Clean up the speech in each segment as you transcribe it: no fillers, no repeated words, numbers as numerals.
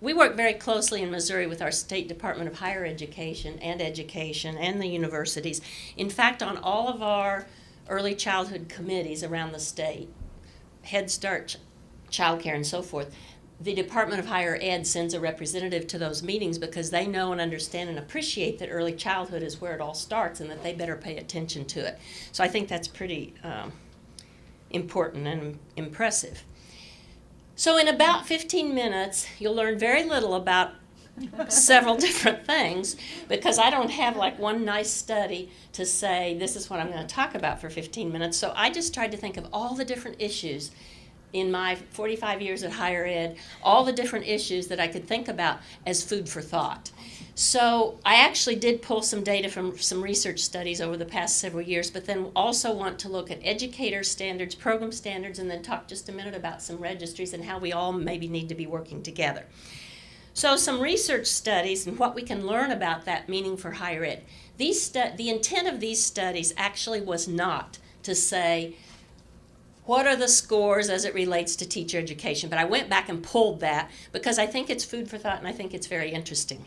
we work very closely in Missouri with our State Department of Higher Education and the universities. In fact, on all of our early childhood committees around the state, Head Start, Child Care, and so forth, the Department of Higher Ed sends a representative to those meetings because they know and understand and appreciate that early childhood is where it all starts and that they better pay attention to it. So I think that's pretty important and impressive. So in about 15 minutes, you'll learn very little about several different things because I don't have like one nice study to say this is what I'm going to talk about for 15 minutes. So I just tried to think of all the different issues in my 45 years at higher ed, all the different issues that I could think about as food for thought. So I actually did pull some data from some research studies over the past several years, but then also want to look at educator standards, program standards, and then talk just a minute about some registries and how we all maybe need to be working together. So some research studies and what we can learn about that meaning for higher ed. The intent of these studies actually was not to say, what are the scores as it relates to teacher education? But I went back and pulled that because I think it's food for thought and I think it's very interesting.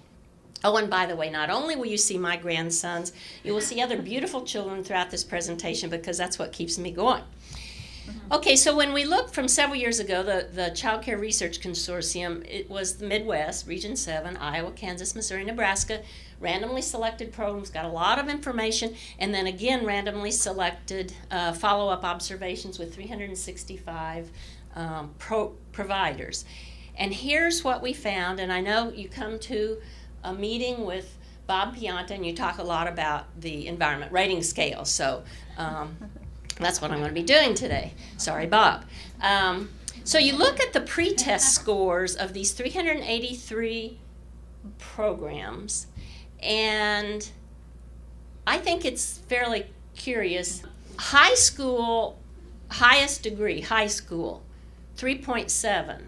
Oh, and by the way, not only will you see my grandsons, you will see other beautiful children throughout this presentation because that's what keeps me going. Okay, so when we looked from several years ago, the Child Care Research Consortium, it was the Midwest, Region 7, Iowa, Kansas, Missouri, Nebraska, randomly selected programs, got a lot of information, and then again randomly selected follow-up observations with 365 providers. And here's what we found, and I know you come to a meeting with Bob Pianta and you talk a lot about the environment rating scale, so that's what I'm going to be doing today. Sorry, Bob. So you look at the pretest scores of these 383 programs, and I think it's fairly curious. High school, highest degree, high school, 3.7.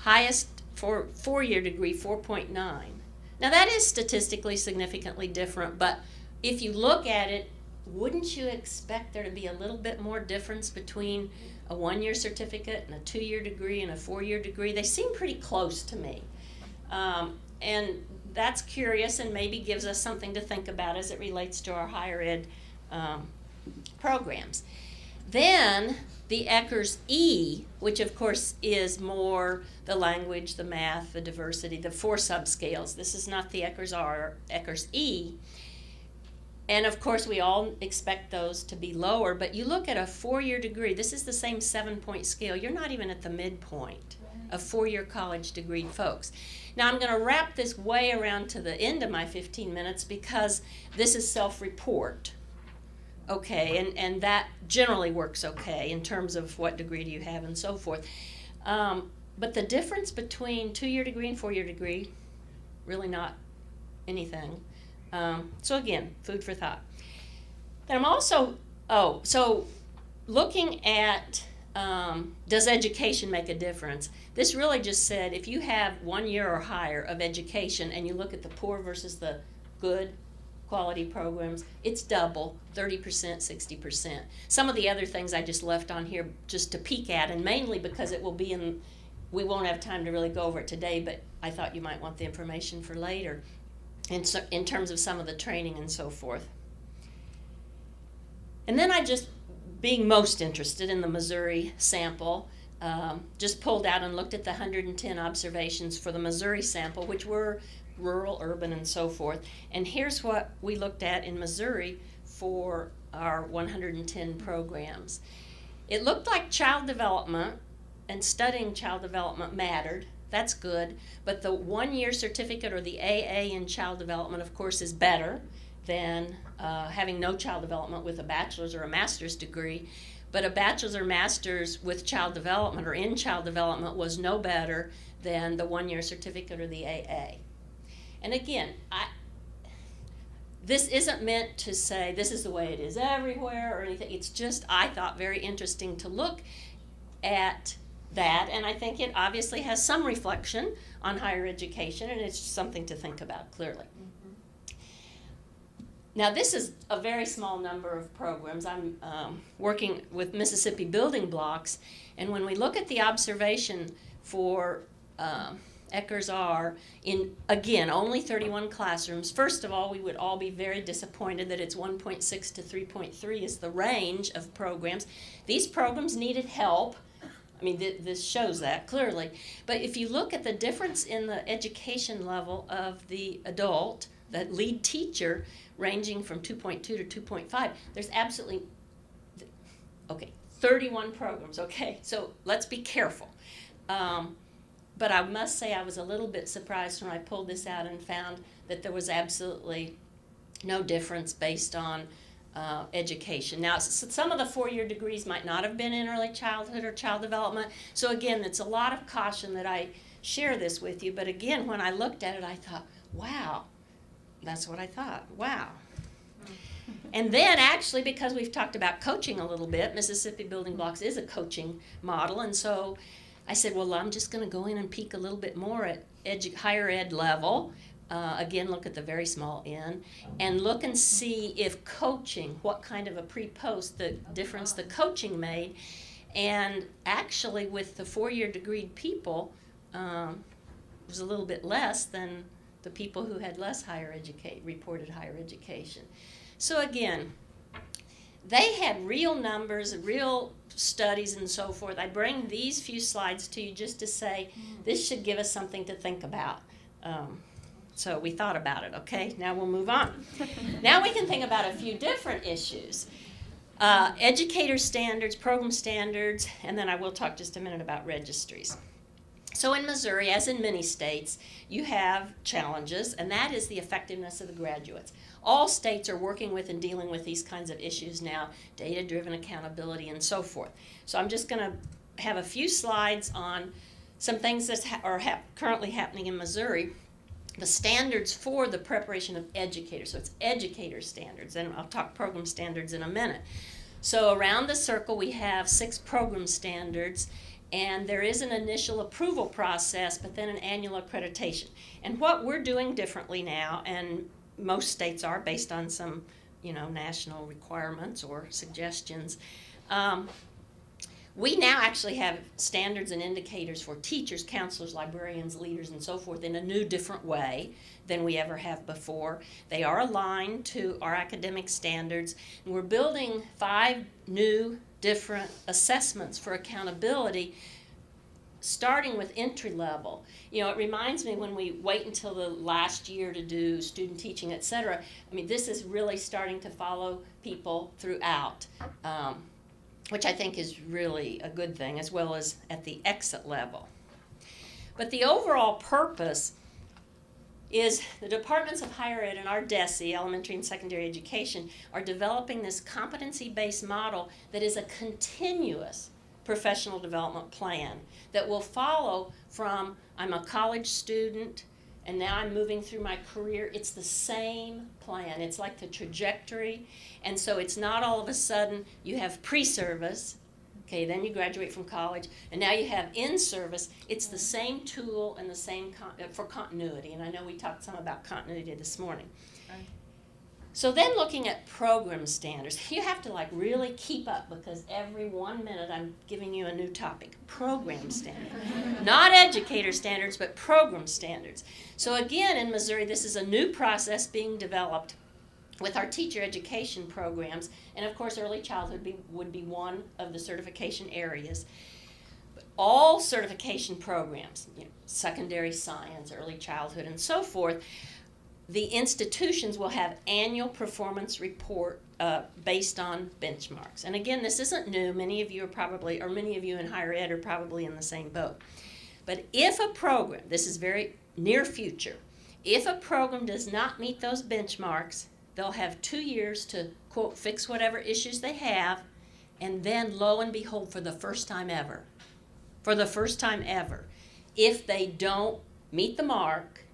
Highest for four-year degree, 4.9. Now that is statistically significantly different, but if you look at it, wouldn't you expect there to be a little bit more difference between a one-year certificate and a two-year degree and a four-year degree? They seem pretty close to me. And that's curious and maybe gives us something to think about as it relates to our higher ed programs. Then the ECRS-E, which of course is more the language, the math, the diversity, the four subscales. This is not the ECRS-R, ECRS-E. And of course we all expect those to be lower, but you look at a four-year degree, this is the same 7-point scale. You're not even at the midpoint of four-year college degree folks. Now I'm going to wrap this way around to the end of my 15 minutes because this is self-report. Okay, and that generally works okay in terms of what degree do you have and so forth. But the difference between two-year degree and four-year degree, really not anything. So again, food for thought. Then I'm also, so looking at does education make a difference? This really just said if you have 1 year or higher of education and you look at the poor versus the good quality programs, it's double, 30%, 60%. Some of the other things I just left on here just to peek at, and mainly because it will be in, we won't have time to really go over it today, but I thought you might want the information for later in terms of some of the training and so forth. And then I just, being most interested in the Missouri sample, just pulled out and looked at the 110 observations for the Missouri sample, which were rural, urban, and so forth. And here's what we looked at in Missouri for our 110 programs. It looked like child development and studying child development mattered. That's good. But the 1 year certificate or the AA in child development, of course, is better than having no child development with a bachelor's or a master's degree. But a bachelor's or master's with child development or in child development was no better than the 1 year certificate or the AA. And again, this isn't meant to say this is the way it is everywhere or anything. It's just, I thought, very interesting to look at that, and I think it obviously has some reflection on higher education, and it's something to think about clearly. Mm-hmm. Now, this is a very small number of programs. I'm working with Mississippi Building Blocks, and when we look at the observation for Eckers are in, again, only 31 classrooms. First of all, we would all be very disappointed that it's 1.6 to 3.3 is the range of programs. These programs needed help. I mean, this shows that clearly. But if you look at the difference in the education level of the adult, the lead teacher, ranging from 2.2 to 2.5, there's absolutely, okay, 31 programs, okay? So let's be careful. But I must say I was a little bit surprised when I pulled this out and found that there was absolutely no difference based on education. Now, some of the four-year degrees might not have been in early childhood or child development. So again, it's a lot of caution that I share this with you. But again, when I looked at it, I thought, wow, that's what I thought, wow. And then actually, because we've talked about coaching a little bit, Mississippi Building Blocks is a coaching model. And so I said, well, I'm just going to go in and peek a little bit more at higher ed level. Again, look at the very small n, and look and see if coaching, what kind of a pre-post, the difference the coaching made. And actually, with the four-year degreed people, it was a little bit less than the people who had less reported higher education. So again, they had real numbers, real studies, and so forth. I bring these few slides to you just to say this should give us something to think about. So we thought about it, okay? Now we'll move on. Now we can think about a few different issues. Educator standards, program standards, and then I will talk just a minute about registries. So in Missouri, as in many states, you have challenges, and that is the effectiveness of the graduates. All states are working with and dealing with these kinds of issues now, data-driven accountability and so forth. So I'm just going to have a few slides on some things that are currently happening in Missouri. The standards for the preparation of educators. So it's educator standards, and I'll talk program standards in a minute. So around the circle we have 6 program standards, and there is an initial approval process, but then an annual accreditation. And what we're doing differently now, and most states are based on some, national requirements or suggestions, we now actually have standards and indicators for teachers, counselors, librarians, leaders, and so forth in a new, different way than we ever have before. They are aligned to our academic standards, and we're building 5 new, different assessments for accountability, starting with entry level. It reminds me when we wait until the last year to do student teaching, et cetera. I mean, this is really starting to follow people throughout. Which I think is really a good thing, as well as at the exit level. But the overall purpose is the departments of higher ed and our DESE, elementary and secondary education, are developing this competency-based model that is a continuous professional development plan that will follow from I'm a college student and now I'm moving through my career. It's the same plan. It's like the trajectory. And so it's not all of a sudden you have pre-service, okay, then you graduate from college, and now you have in-service. It's the same tool and the same for continuity. And I know we talked some about continuity this morning. Right. So then looking at program standards, you have to really keep up because every 1 minute I'm giving you a new topic. Program standards. Not educator standards, but program standards. So again, in Missouri, this is a new process being developed with our teacher education programs, and of course early childhood would be one of the certification areas. But all certification programs, secondary science, early childhood, and so forth, the institutions will have annual performance report based on benchmarks. And again, this isn't new. Many of you in higher ed are probably in the same boat. But if a program, this is very near future, if a program does not meet those benchmarks, they'll have 2 years to, quote, fix whatever issues they have, and then, lo and behold, for the first time ever, if they don't meet the mark,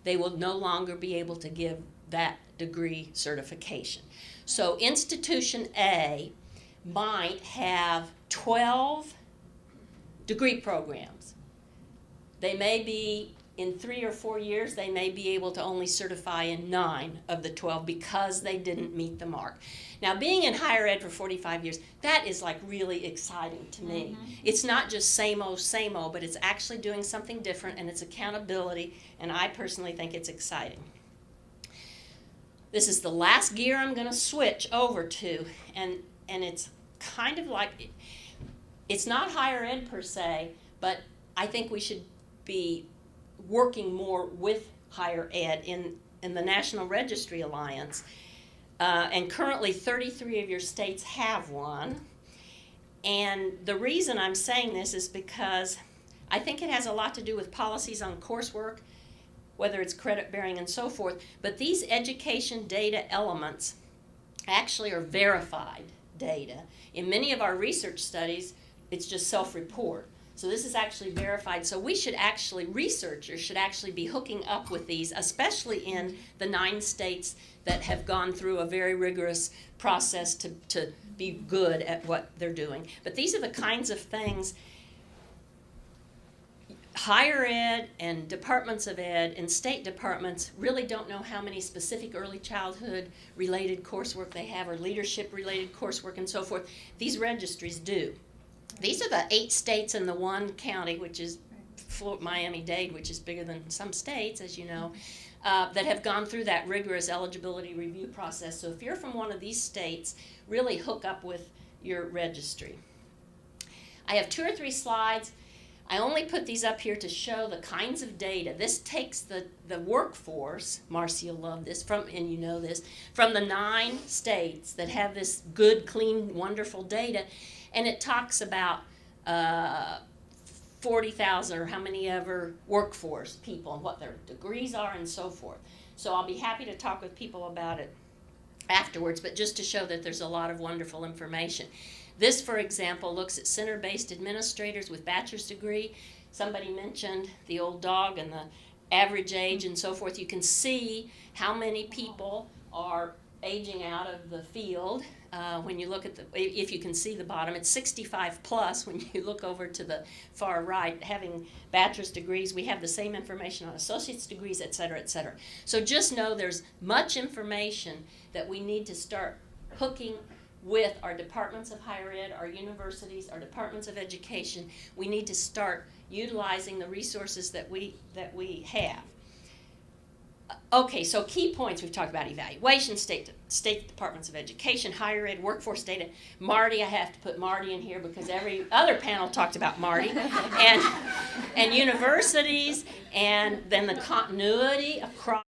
they will no longer be able to give that degree certification. So institution A might have 12 degree programs. They may be in 3 or 4 years, they may be able to only certify in 9 of the 12 because they didn't meet the mark. Now, being in higher ed for 45 years, that is like really exciting to me. It's not just same old, but it's actually doing something different, and it's accountability, and I personally think it's exciting. This is the last gear I'm going to switch over to, and it's kind of like, it's not higher ed per se, but I think we should be working more with higher ed in the National Registry Alliance. And currently 33 of your states have one. And the reason I'm saying this is because I think it has a lot to do with policies on coursework, whether it's credit bearing and so forth. But these education data elements actually are verified data. In many of our research studies, it's just self-report. So this is actually verified. So we should actually, researchers should actually be hooking up with these, especially in the 9 states that have gone through a very rigorous process to be good at what they're doing. But these are the kinds of things higher ed and departments of ed and state departments really don't know how many specific early childhood related coursework they have, or leadership related coursework and so forth. These registries do. These are the 8 states and the 1 county, which is Miami-Dade, which is bigger than some states, as you know, that have gone through that rigorous eligibility review process. So if you're from one of these states, really hook up with your registry. I have 2 or 3 slides. I only put these up here to show the kinds of data. This takes the workforce, Marcy, you'll love this, and you know this, from the 9 states that have this good, clean, wonderful data. And it talks about 40,000 or how many ever workforce people and what their degrees are and so forth. So I'll be happy to talk with people about it afterwards, but just to show that there's a lot of wonderful information. This, for example, looks at center-based administrators with bachelor's degree. Somebody mentioned the old dog and the average age and so forth. You can see how many people are aging out of the field. When you look at if you can see the bottom, it's 65 plus. When you look over to the far right, having bachelor's degrees, we have the same information on associate's degrees, et cetera, et cetera. So just know there's much information that we need to start hooking with our departments of higher ed, our universities, our departments of education. We need to start utilizing the resources that we have. Okay, so key points we've talked about: evaluation, state departments of education, higher ed, workforce data. Marty, I have to put Marty in here because every other panel talked about Marty, and universities, and then the continuity across